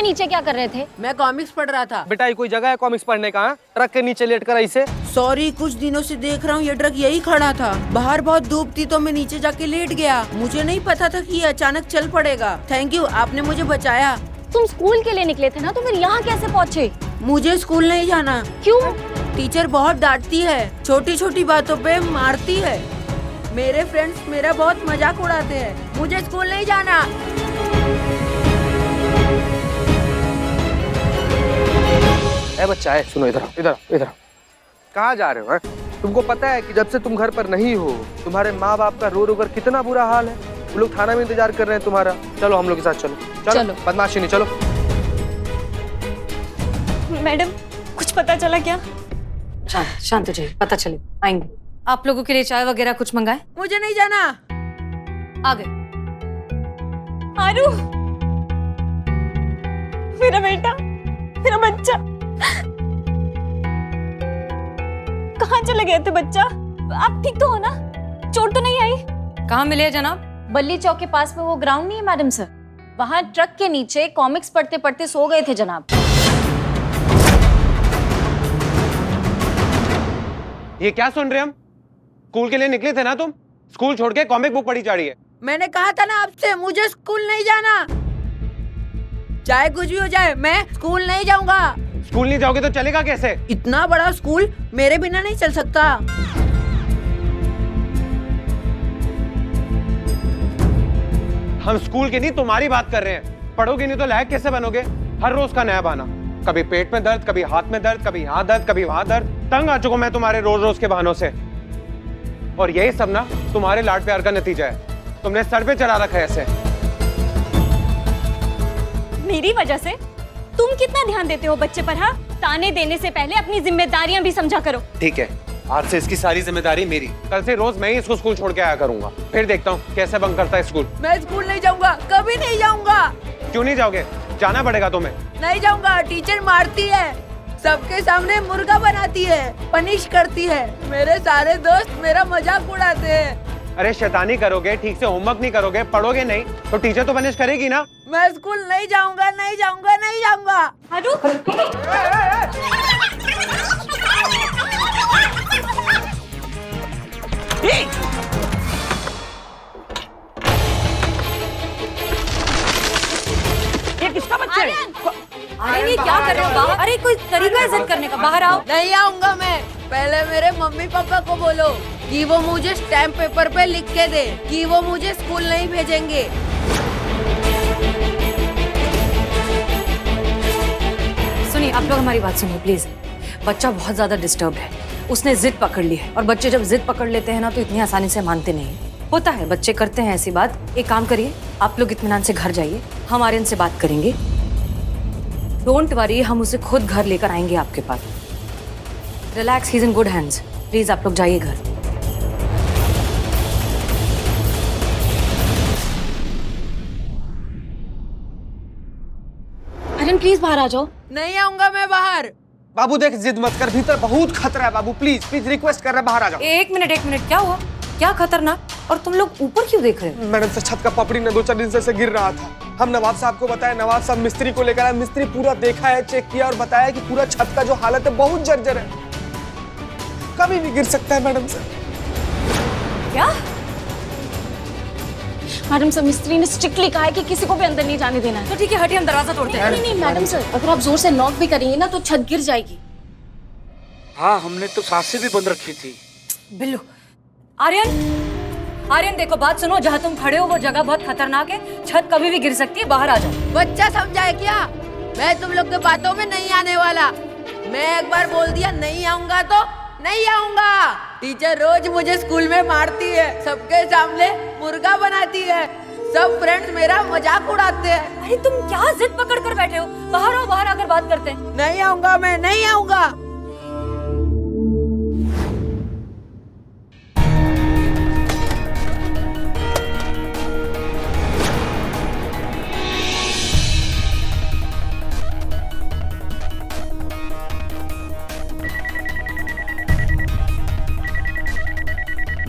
नीचे क्या कर रहे थे? मैं कॉमिक्स पढ़ रहा था। बेटा ये कोई जगह है कॉमिक्स पढ़ने का? ट्रक के नीचे लेट कर ऐसे? सॉरी, कुछ दिनों से देख रहा हूँ ये ट्रक यही खड़ा था। बाहर बहुत धूप थी तो मैं नीचे जाके लेट गया। मुझे नहीं पता था कि ये अचानक चल पड़ेगा। थैंक यू, आपने मुझे बचाया। तुम स्कूल के लिए निकले थे ना, तो फिर यहाँ कैसे पहुँचे? मुझे स्कूल नहीं जाना। क्यों? टीचर बहुत डांटती है, छोटी छोटी बातों पे मारती है। मेरे फ्रेंड्स मेरा बहुत मजाक उड़ाते हैं। मुझे स्कूल नहीं जाना। ए बच्चा है, सुनो इधर इधर इधर। कहाँ जा रहे हो? तुमको पता है कि जब से तुम घर पर नहीं हो तुम्हारे माँ बाप का रो रो कर कितना बुरा हाल है। वो लोग थाना में इंतजार कर रहे हैं तुम्हारा। चलो हम लोग के साथ चलो। चलो बदमाशी नहीं, चलो। मैडम कुछ पता चला क्या? शांत हो जाइए, पता चले आएंगे। आप लोगों के लिए चाय वगैरह कुछ मंगाए? मुझे नहीं जाना। आ गए। आरू, मेरा बेटा, मेरा बच्चा कहाँ चले गए थे? बच्चा आप ठीक तो हो ना? चोट तो नहीं आई? कहाँ मिले जनाब? बल्ली चौक के पास में वो ग्राउंड नहीं है मैडम सर, वहाँ ट्रक के नीचे कॉमिक्स पढ़ते पढ़ते सो गए थे जनाब। ये क्या सुन रहे हम? स्कूल के लिए निकले थे ना तुम? स्कूल छोड़ के कॉमिक बुक पढ़ी जा रही है। मैंने कहा था ना आपसे, मुझे स्कूल नहीं जाना। चाहे कुछ भी हो जाए, मैं स्कूल नहीं जाऊंगा। स्कूल नहीं जाओगे तो चलेगा कैसे? इतना बड़ा स्कूल मेरे बिना नहीं चल सकता। हम स्कूल की नहीं तुम्हारी बात कर रहे हैं। पढ़ोगे नहीं तो लायक कैसे बनोगे? हर रोज का नया बहाना, कभी पेट में दर्द, कभी हाथ में दर्द, कभी यहाँ दर्द, कभी वहां दर्द। तंग आ चुका मैं तुम्हारे रोज रोज के बहानों से। और यही सब ना तुम्हारे लाड प्यार का नतीजा है। तुमने सर पे चढ़ा रखा है ऐसे। मेरी वजह से? तुम कितना ध्यान देते हो बच्चे पर? हाँ, ताने देने से पहले अपनी जिम्मेदारियां भी समझा करो। ठीक है, आज से इसकी सारी जिम्मेदारी मेरी। कल से रोज मैं ही इसको स्कूल छोड़ के आया करूंगा। फिर देखता हूँ कैसे बंक करता है स्कूल। मैं स्कूल नहीं जाऊंगा, कभी नहीं जाऊंगा। क्यों नहीं जाओगे? जाना पड़ेगा तुम्हें। नहीं जाऊंगा, टीचर मारती है, सबके सामने मुर्गा बनाती है, पनिश करती है। मेरे सारे दोस्त मेरा मजाक उड़ाते हैं। अरे शैतानी करोगे, ठीक से होमवर्क नहीं करोगे, पढ़ोगे नहीं तो टीचर तो पनिश करेगी ना। मैं स्कूल नहीं जाऊंगा, नहीं जाऊंगा, नहीं जाऊंगा। आरू, ये किसका बच्चा है? अरे ये क्या कर रहे हो बाहर? अरे कोई तरीका है जिद करने का, बाहर आओ। नहीं आऊंगा मैं। पहले मेरे मम्मी पापा को बोलो कि वो मुझे स्टैम्प पेपर पे लिख के दे कि वो मुझे स्कूल नहीं भेजेंगे। सुनिए, आप लोग हमारी बात सुनिए प्लीज। बच्चा बहुत ज्यादा डिस्टर्ब है, उसने जिद पकड़ ली है। और बच्चे जब जिद पकड़ लेते हैं ना तो इतनी आसानी से मानते नहीं। होता है, बच्चे करते हैं ऐसी बात। एक काम करिए, आप लोग इत्मीनान से घर जाइए, हम आर्यन से बात करेंगे। डोंट वरी, हम उसे खुद घर लेकर आएंगे आपके पास। Relax, he is in good hands. Please आप लोग जाइए घर। आर्यन प्लीज बाहर आ जाओ। नहीं आऊंगा मैं बाहर। बाबू देख, जिद मत कर, भीतर बहुत खतरा है बाबू। प्लीज प्लीज रिक्वेस्ट कर रहे हैं, बाहर आ जाओ। एक मिनट, क्या हुआ? क्या खतरनाक? और तुम लोग ऊपर क्यों देख रहे हो? मैडम से छत का पपड़ी न 2-4 दिन से गिर रहा था। हम नवाब साहब को बताया, नवाब साहब मिस्त्री को लेकर आए। मिस्त्री पूरा देखा है, चेक किया और बताया कि पूरा छत का जो हालत है बहुत जर्जर है, कभी भी गिर सकता है मैडम सर। क्या? मैडम सर, मिस्त्री ने स्ट्रिक्टली कहा है कि किसी को भी अंदर नहीं जाने देना है। तो ठीक है, हटिए, हम दरवाजा तोड़ते हैं। नहीं मैडम सर, अगर आप जोर से नॉक भी करेंगे ना तो छत गिर जाएगी। हाँ, हमने तो सांसें भी बंद रखी थी। बिल्लू, आर्यन देखो, बात सुनो। जहाँ तुम खड़े हो वो जगह बहुत खतरनाक है, छत कभी भी गिर सकती है, बाहर आ जाओ। बच्चा समझा है क्या? मैं तुम लोग के बातों में नहीं आने वाला। मैं एक बार बोल दिया नहीं आऊंगा तो नहीं आऊंगा। टीचर रोज मुझे स्कूल में मारती है, सबके सामने मुर्गा बनाती है, सब फ्रेंड्स मेरा मजाक उड़ाते हैं। अरे तुम क्या जिद पकड़ कर बैठे हो? बाहर आओ, बाहर आकर बात करते हैं। नहीं आऊंगा मैं, नहीं आऊंगा।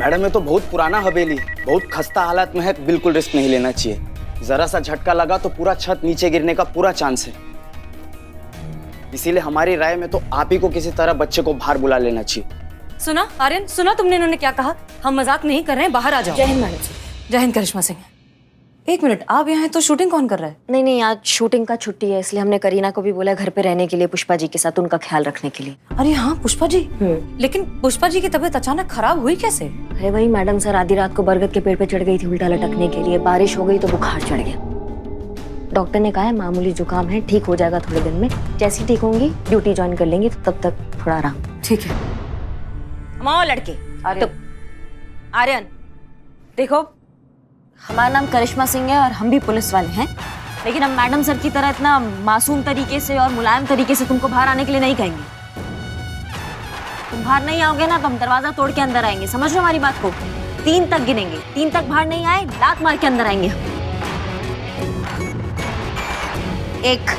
मैडम, ये तो बहुत पुराना हवेली, बहुत खस्ता हालत में है, बिल्कुल रिस्क नहीं लेना चाहिए। जरा सा झटका लगा तो पूरा छत नीचे गिरने का पूरा चांस है। इसीलिए हमारी राय में तो आप ही को किसी तरह बच्चे को बाहर बुला लेना चाहिए। सुना आर्यन, सुना तुमने इन्होंने क्या कहा? हम मजाक नहीं कर रहे हैं, बाहर आ जाओ। जय हिंद मैडम सर। जय हिंद करिश्मा सिंह। एक मिनट, आप यहाँ हैं तो शूटिंग कौन कर रहा है? नहीं नहीं, आज शूटिंग का छुट्टी है, इसलिए हमने करीना को भी बोला घर पे रहने के लिए, पुष्पा जी के साथ उनका ख्याल रखने के लिए। अरे हाँ, पुष्पा जी। लेकिन पुष्पा जी की तबीयत अचानक खराब हुई कैसे? अरे वही मैडम सर, आधी रात को बरगद के पेड़ पे चढ़ गई थी उल्टा लटकने के लिए, बारिश हो गई तो बुखार चढ़ गया। डॉक्टर ने कहा है मामूली जुकाम है, ठीक हो जाएगा थोड़े दिन में। जैसी ठीक होंगी ड्यूटी ज्वाइन कर लेंगी, तो तब तक थोड़ा आराम। ठीक है। हमाओ लड़के। आर्यन, आर्यन देखो, हमारा नाम करिश्मा सिंह है और हम भी पुलिस वाले हैं, लेकिन हम मैडम सर की तरह इतना मासूम तरीके से और मुलायम तरीके से तुमको बाहर आने के लिए नहीं कहेंगे। तुम बाहर नहीं आओगे ना तो हम दरवाजा तोड़ के अंदर आएंगे, समझ लो हमारी बात को। 3 तक गिनेंगे, 3 तक बाहर नहीं आए लात मार के अंदर आएंगे हम। 1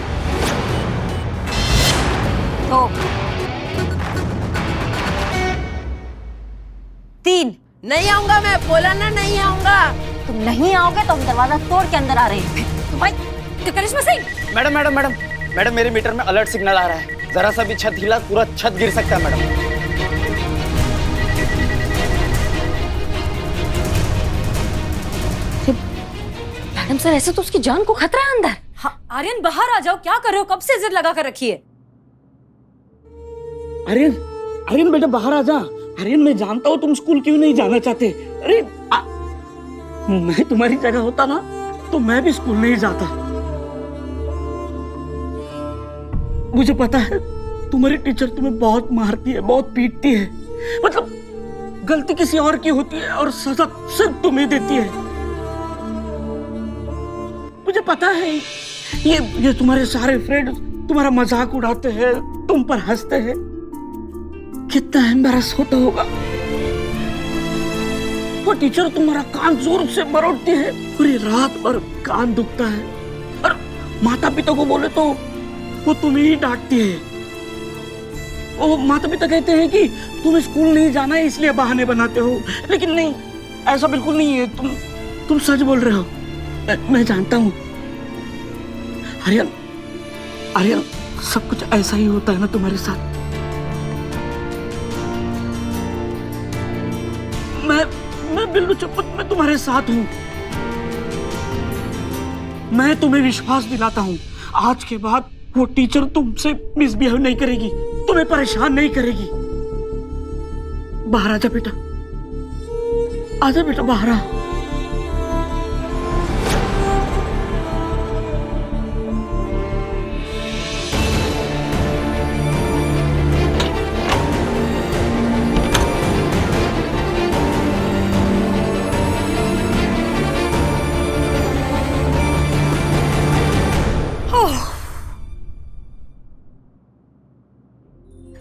2 3। नहीं आऊंगा, मैं बोला ना नहीं आऊंगा। तुम नहीं आओगे तो हम दरवाजा तोड़ के अंदर आ रहे हैं। भाई Karishma Singh. Madam madam madam madam, मेरे मीटर में अलर्ट सिग्नल आ रहा है। जरा सा भी छत हिला पूरा छत गिर सकता है मैडम। मैडम सर, ऐसे तो उसकी जान को खतरा है अंदर। हाँ आर्यन, बाहर आ जाओ, क्या कर रहे हो? कब से जिद लगा कर रखी है? आर्यन, आर्यन बेटा बाहर आ जा। आर्यन, मैं जानता हूँ तुम स्कूल क्यों नहीं जाना चाहते। अरे मैं तुम्हारी जगह होता ना तो मैं भी स्कूल नहीं जाता। मुझे पता है तुम्हारी टीचर तुम्हें बहुत मारती है, बहुत पीटती है। मतलब गलती किसी और की होती है और सजा सिर्फ तुम्हें देती है। मुझे पता है ये तुम्हारे सारे फ्रेंड तुम्हारा मजाक उड़ाते हैं, तुम पर हंसते हैं। कितना एम्बैरस होता होगा। वो टीचर तुम्हारा कान जोर से मरोड़ती है, पूरी रात भर कान दुखता है, और माता पिता को बोले तो वो तुम्हें ही डांटती है। वो माता पिता कहते हैं कि तुम स्कूल नहीं जाना है इसलिए बहाने बनाते हो, लेकिन नहीं, ऐसा बिल्कुल नहीं है। तुम सच बोल रहे हो। मैं जानता हूँ आर्यन, आर्यन सब कुछ ऐसा ही होता है ना तुम्हारे साथ। मैं बिल्लू चप्पत में तुम्हारे साथ हूं। मैं तुम्हें विश्वास दिलाता हूं, आज के बाद वो टीचर तुमसे मिसबिहेव नहीं करेगी, तुम्हें परेशान नहीं करेगी। बाहर आजा बेटा, आजा बेटा बाहर आ।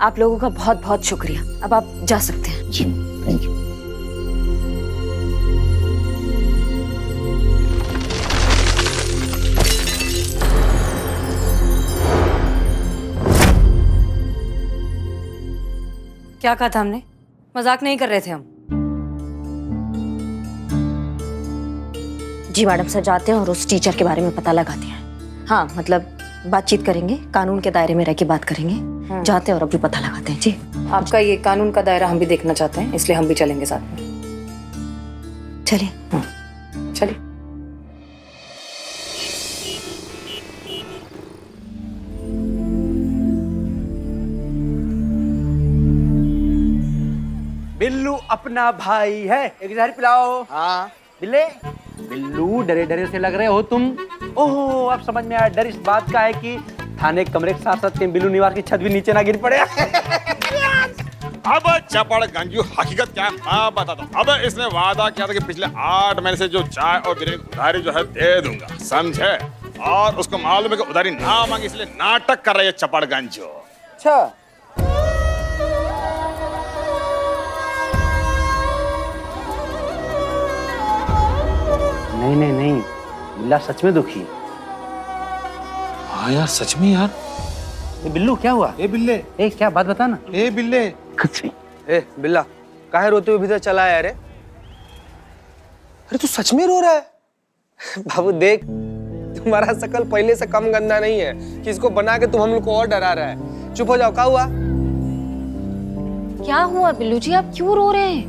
आप लोगों का बहुत बहुत शुक्रिया, अब आप जा सकते हैं। जी थैंक यू। क्या कहा था हमने? मजाक नहीं कर रहे थे हम। जी मैडम सर, जाते हैं और उस टीचर के बारे में पता लगाते हैं। हाँ मतलब बातचीत करेंगे, कानून के दायरे में रह के बात करेंगे। जाते हैं और अभी पता लगाते हैं। जी आपका ये कानून का दायरा हम भी देखना चाहते हैं, इसलिए हम भी चलेंगे साथ में। चलिए। चलिए। बिल्लू अपना भाई है, एक जहर पिलाओ। हाँ बिल्ले, बिल्लू डरे डरे से लग रहे हो तुम। ओहो, अब समझ में आया, डर इस बात का है कि थाने कमरे के साथ साथ कहीं बिल्लू निवास की छत भी नीचे ना गिर पड़े। अब चपड़गंजू हकीकत क्या है मैं बताता हूँ। अब इसने वादा किया था कि पिछले 8 महीने से जो चाय और बिरयानी की उधारी जो है दे दूंगा, समझे? और उसको मालूम है कि उधारी ना मांगी, इसलिए नाटक कर रही है चपड़गंजू। अच्छा, नहीं नहीं नहीं, बिल्ला सच में दुखी। हाँ यार, सच में यार। ये बिल्लू क्या हुआ? ए बिल्ले, ए क्या बात बता ना। ए बिल्ले, कुछ नहीं। ए बिल्ला, काहे रोते हुए भीतर चला आया रे? अरे तू सच में रो रहा है? बाबू देख, तुम्हारा शकल पहले से कम गंदा नहीं है कि इसको बना के तुम हम लोग को और डरा रहा है। चुप हो जाओ, क्या हुआ? क्या हुआ बिल्लू जी, आप क्यों रो रहे हैं?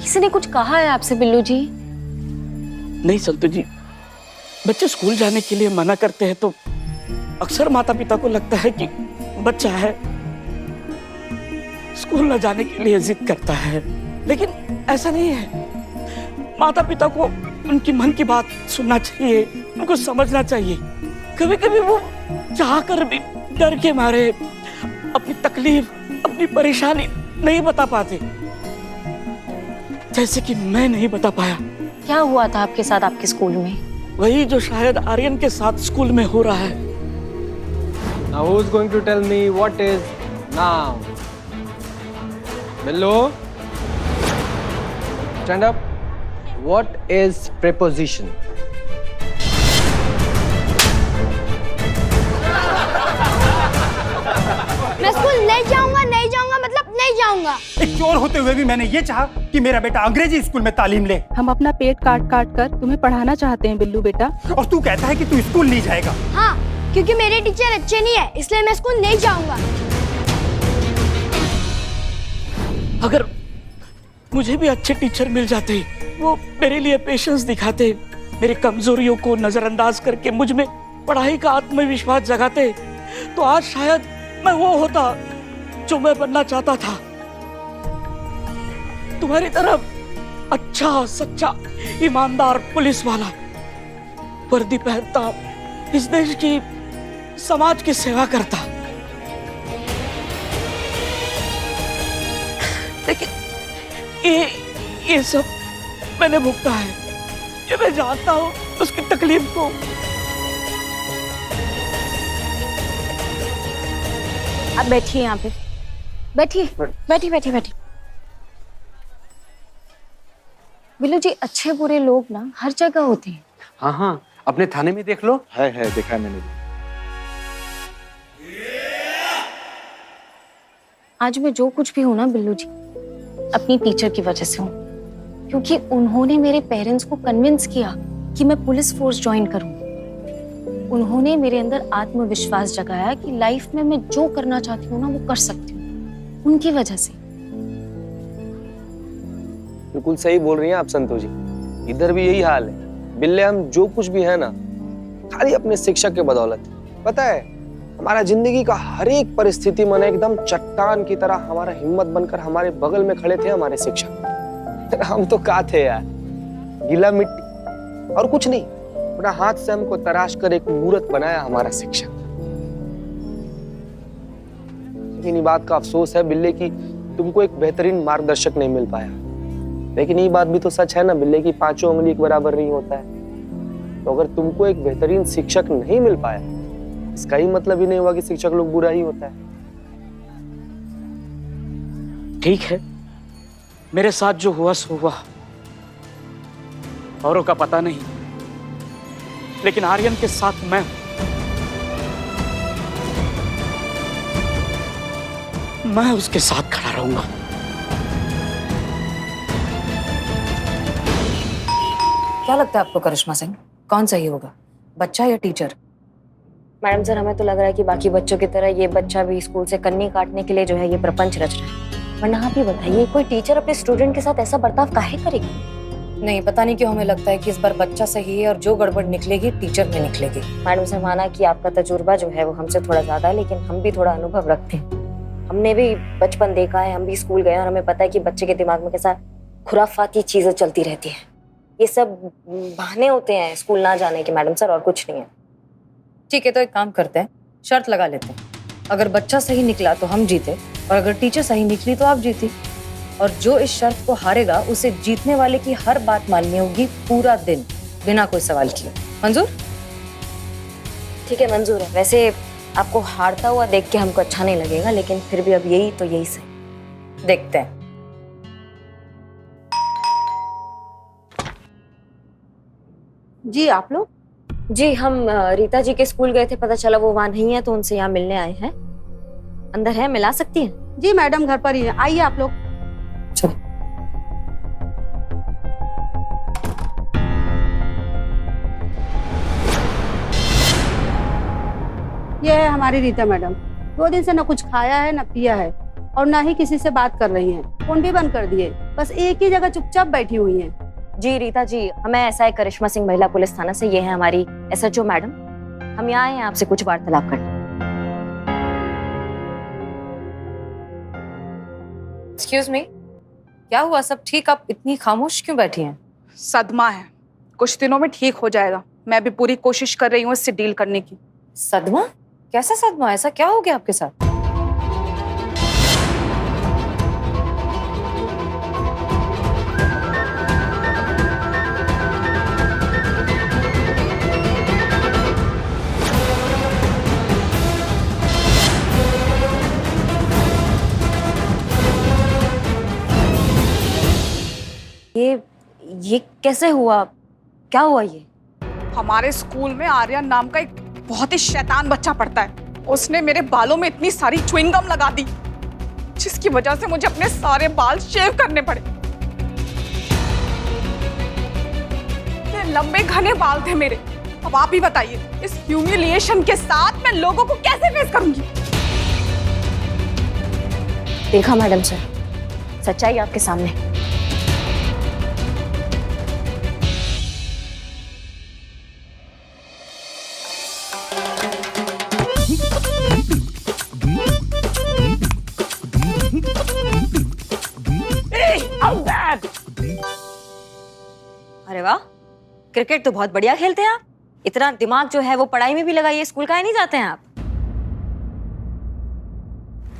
किसी ने कुछ कहा है आपसे बिल्लू जी? नहीं संतु जी, बच्चे स्कूल जाने के लिए मना करते हैं तो अक्सर माता पिता को लगता है कि बच्चा है, स्कूल न जाने के लिए जिद करता है, लेकिन ऐसा नहीं है। माता पिता को उनकी मन की बात सुनना चाहिए, उनको समझना चाहिए। कभी कभी वो चाहकर भी डर के मारे अपनी तकलीफ, अपनी परेशानी नहीं बता पाते, जैसे कि मैं नहीं बता पाया। क्या हुआ था आपके साथ आपके स्कूल में? वही जो शायद आर्यन के साथ स्कूल में हो रहा है। Now who's going to tell me what is now? Billu, stand up. What is preposition? मैं स्कूल नहीं जाऊंगा मतलब नहीं जाऊंगा। एक चोर होते हुए भी मैंने ये चाहा कि मेरा बेटा अंग्रेजी स्कूल में तालीम ले। हम अपना पेट काट काट कर तुम्हें पढ़ाना चाहते हैं बिल्लू बेटा। और तू कहता है कि तू स्कूल नहीं जाएगा। हाँ, क्योंकि मेरे टीचर अच्छे नहीं है, इसलिए मैं स्कूल नहीं जाऊंगा। अगर मुझे भी अच्छे टीचर मिल जाते, वो मेरे लिए पेशेंस दिखाते, मेरी कमजोरियों को नजरअंदाज करके मुझ में पढ़ाई का आत्मविश्वास जगाते, तो आज शायद मैं वो होता जो मैं बनना चाहता था। तुम्हारी तरफ अच्छा, सच्चा, ईमानदार पुलिस वाला, वर्दी पहनता, इस देश की, समाज की सेवा करता। लेकिन ये सब मैंने भुगता है, ये मैं जानता हूँ उसकी तकलीफ को। आप बैठिए यहाँ पे, बैठिए बैठिए बैठिए बैठिए। बिल्लू जी, अच्छे बुरे लोग ना हर जगह होते हैं। हाँ हाँ, अपने थाने में देख लो। है देखा है मैंने। आज मैं जो कुछ भी हूं ना बिल्लू जी, अपनी टीचर की वजह से हूँ, क्योंकि उन्होंने मेरे पेरेंट्स को कन्विंस किया कि मैं पुलिस फोर्स ज्वाइन करूं। उन्होंने मेरे अंदर आत्मविश्वास जगाया कि लाइफ में मैं जो करना चाहती हूँ ना वो कर सकती हूँ, उनकी वजह से। बिल्कुल सही बोल रही हैं आप संतु जी, इधर भी यही हाल है। बिल्ले हम जो कुछ भी है ना, खाली अपने शिक्षक के बदौलत। पता है, हमारा जिंदगी का हर एक परिस्थिति में एकदम चट्टान की तरह हमारा हिम्मत बनकर हमारे बगल में खड़े थे हमारे शिक्षक। हम तो का थे यार, गीला मिट्टी और कुछ नहीं। अपना हाथ से हमको तराश कर एक मूर्त बनाया हमारा शिक्षक। लेकिन ये बात का अफसोस है बिल्ले की तुमको एक बेहतरीन मार्गदर्शक नहीं मिल पाया। लेकिन ये बात भी तो सच है ना बिल्ले की, पांचों उंगली एक बराबर नहीं होता है। तो अगर तुमको एक बेहतरीन शिक्षक नहीं मिल पाया, इसका ही मतलब ही नहीं हुआ कि शिक्षक लोग बुरा ही होता है। ठीक है, मेरे साथ जो हुआ सो हुआ, औरों का पता नहीं, लेकिन आर्यन के साथ मैं उसके साथ खड़ा रहूंगा। क्या लगता है आपको करिश्मा सिंह, कौन सही होगा, बच्चा या टीचर? मैडम सर, हमें तो लग रहा है कि बाकी बच्चों की तरह ये बच्चा भी स्कूल से कन्नी काटने के लिए जो है ये प्रपंच रच रहा है। वरना आप ही बताइए, कोई टीचर अपने स्टूडेंट के साथ ऐसा बर्ताव काहे करेगी? नहीं, पता नहीं क्यों हमें लगता है कि इस बार बच्चा सही है और जो गड़बड़ निकलेगी टीचर में निकलेगी। मैडम सर, माना कि आपका तजुर्बा जो है वो हमसे थोड़ा ज्यादा है, लेकिन हम भी थोड़ा अनुभव रखते हैं। हमने भी बचपन देखा है, हम भी स्कूल गए और हमें पता है कि बच्चे के दिमाग में कैसा खुराफाती चीजें चलती रहती है। ये सब बहाने होते हैं स्कूल ना जाने के मैडम सर, और कुछ नहीं है। ठीक है, तो एक काम करते हैं, शर्त लगा लेते हैं। अगर बच्चा सही निकला तो हम जीते, और अगर टीचर सही निकली तो आप जीती। और जो इस शर्त को हारेगा उसे जीतने वाले की हर बात माननी होगी पूरा दिन, बिना कोई सवाल किए। मंजूर? ठीक है, मंजूर है। वैसे आपको हारता हुआ देख के हमको अच्छा नहीं लगेगा, लेकिन फिर भी अब यही तो यही सही। देखते हैं। जी आप लोग? जी, हम रीता जी के स्कूल गए थे, पता चला वो वहाँ नहीं है तो उनसे यहाँ मिलने आए हैं। अंदर है, मिला सकती हैं? जी मैडम घर पर ही है, आइए आप लोग। चलो। ये है हमारी रीता मैडम। 2 दिन से ना कुछ खाया है ना पिया है और ना ही किसी से बात कर रही हैं। फोन भी बंद कर दिए, बस एक ही जगह चुपचाप बैठी हुई हैं। जी रीता जी, हमें SI करिश्मा सिंह महिला पुलिस थाना से, ये है हमारी SHO मैडम। हम यहाँ आए हैं आपसे कुछ वार्तालाप करने। एक्सक्यूज मी, क्या हुआ? सब ठीक? आप इतनी खामोश क्यों बैठी हैं? सदमा है, कुछ दिनों में ठीक हो जाएगा। मैं भी पूरी कोशिश कर रही हूँ इससे डील करने की। सदमा? कैसा सदमा? ऐसा क्या हो गया आपके साथ? ये कैसे हुआ? क्या हुआ ये? हमारे स्कूल में आर्यन नाम का एक बहुत ही शैतान बच्चा पढ़ता है। उसने मेरे बालों में इतनी सारी च्युइंगम लगा दी जिसकी वजह से मुझे अपने सारे बाल शेव करने पड़े। इतने लंबे घने बाल थे मेरे। अब आप ही बताइए, इस ह्यूमिलिएशन के साथ मैं लोगों को कैसे फेस करूंगी? देखा मैडम सर, सच्चाई आपके सामने। अरे वाह, क्रिकेट तो बहुत बढ़िया खेलते हैं आप। इतना दिमाग जो है वो पढ़ाई में भी लगाइए। स्कूल काहे नहीं जाते हैं आप?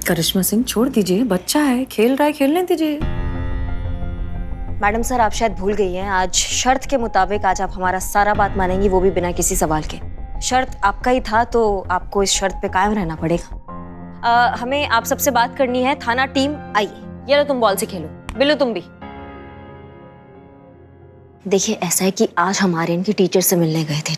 करिश्मा सिंह, छोड़ दीजिए, बच्चा है, खेल रहा है, खेलने दीजिए। मैडम सर, आप शायद भूल गई हैं, आज शर्त के मुताबिक आज आप हमारा सारा बात मानेंगी, वो भी बिना किसी सवाल के। शर्त आपका ही था तो आपको इस शर्त पे कायम रहना पड़ेगा। हमें आप सबसे बात करनी है। थाना टीम आइए। ये लो, तुम बॉल से खेलो। बिल्लू तुम भी। देखिए, ऐसा है कि आज हम आर्यन की टीचर से मिलने गए थे।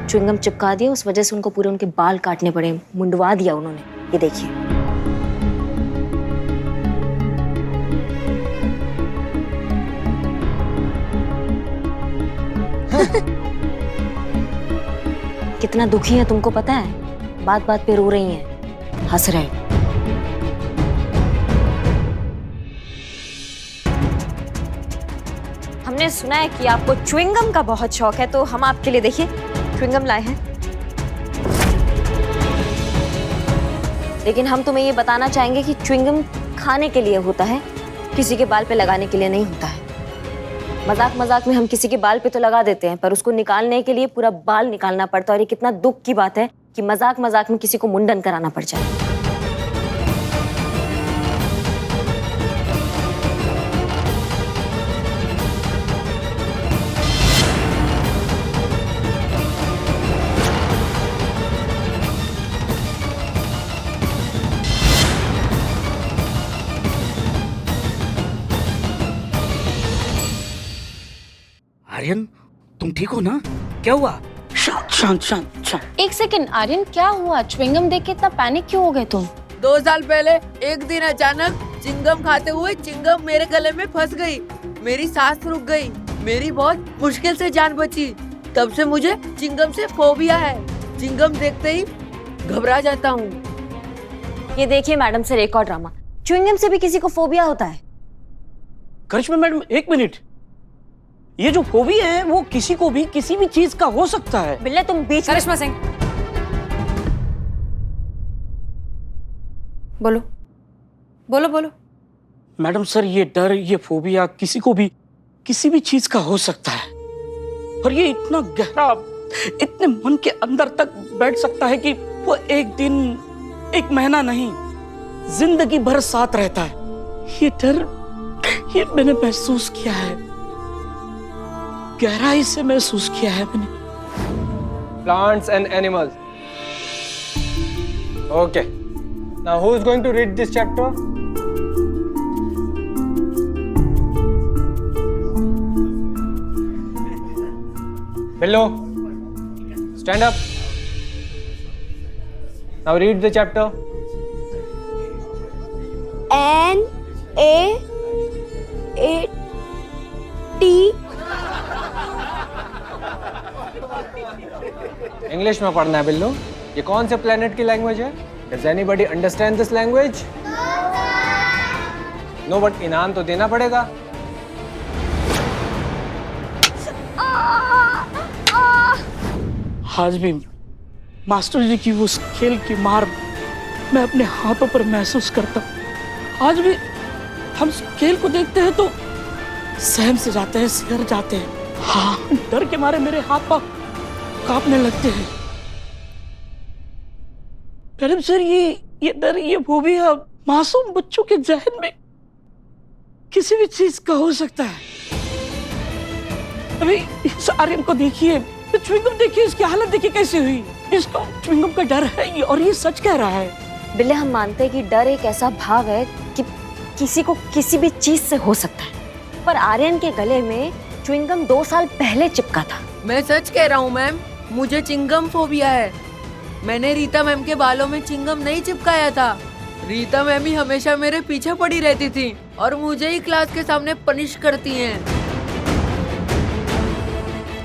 च्युइंगम चिपका दिया, उस वजह से उनको पूरे उनके बाल काटने पड़े, मुंडवा दिया उन्होंने। ये देखिए। कितना दुखी है तुमको पता है? बात बात पे रो रही हैं, हंस रहे। हमने सुना है कि आपको च्युइंगम का बहुत शौक है, तो हम आपके लिए देखिए च्युइंगम लाए हैं। लेकिन हम तुम्हें ये बताना चाहेंगे कि च्युइंगम खाने के लिए होता है, किसी के बाल पे लगाने के लिए नहीं होता है। मजाक मजाक में हम किसी के बाल पे तो लगा देते हैं, पर उसको निकालने के लिए पूरा बाल निकालना पड़ता है। और ये कितना दुख की बात है कि मजाक मजाक में किसी को मुंडन कराना पड़ जाए। आर्यन, तुम ठीक हो ना? क्या हुआ? शांत शांत शांत शांत। एक सेकंड आर्यन, क्या हुआ? च्युइंगम देख के इतना पैनिक क्यों हो गए तुम? 2 साल पहले एक दिन अचानक चिंगम खाते हुए चिंगम मेरे गले में फंस गई। मेरी सांस रुक गई। मेरी बहुत मुश्किल से जान बची। तब से मुझे चिंगम से फोबिया है। चिंगम देखते ही घबरा जाता हूँ। ये देखिए मैडम सर, एक और ड्रामा। च्युइंगम से भी किसी को फोबिया होता है? करिश्मा मैडम, 1 मिनट। ये जो फोबिया है वो किसी को भी किसी भी चीज का हो सकता है। बिल्ले तुम बीच। करिश्मा सिंह, बोलो बोलो बोलो। मैडम सर, ये डर, ये फोबिया किसी को भी किसी भी चीज का हो सकता है। और ये इतना गहरा, इतने मन के अंदर तक बैठ सकता है कि वो एक दिन, 1 महीना नहीं, जिंदगी भर साथ रहता है। ये डर, ये मैंने महसूस किया है, गहराई से महसूस किया है मैंने। Plants and animals. Okay. Now who is going to read this chapter? Hello. Stand up. Now read the chapter. English में पढ़ना है बिल्लू। ये कौन से प्लेनेट की लैंग्वेज है? Does anybody understand this language? No, but इनाम तो देना पड़ेगा। आज भी मास्टर जी की उस खेल की मार मैं अपने हाथों पर महसूस करता हूँ। आज भी हम उस खेल को देखते हैं तो सहम से जाते हैं, सिहर जाते हैं। हाँ, डर के मारे मेरे हाथ पांव कांपने लगते हैं। मैडम सर, ये डर, ये फोबिया मासूम बच्चों के जहन में किसी भी चीज का हो सकता है। अभी इस आर्यन को देखिए, च्युइंगम देखिए, इसकी हालत देखिए कैसी हुई। इसको च्युइंगम का डर है और ये सच कह रहा है। बिल्ले, हम मानते हैं कि डर एक ऐसा भाव है कि किसी को किसी भी चीज से हो सकता है, पर आर्यन के गले में च्युइंगम 2 साल पहले चिपका था। मैं सच कह रहा हूँ मैम, मुझे चिंगम फोबिया है। मैंने रीता मैम के बालों में चिंगम नहीं चिपकाया था। रीता मैम ही हमेशा मेरे पीछे पड़ी रहती थी और मुझे ही क्लास के सामने पनिश करती हैं।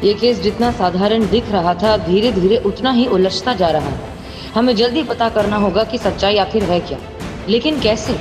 ये केस जितना साधारण दिख रहा था, धीरे धीरे उतना ही उलझता जा रहा है। हमें जल्दी पता करना होगा कि सच्चाई आखिर है क्या, लेकिन कैसे?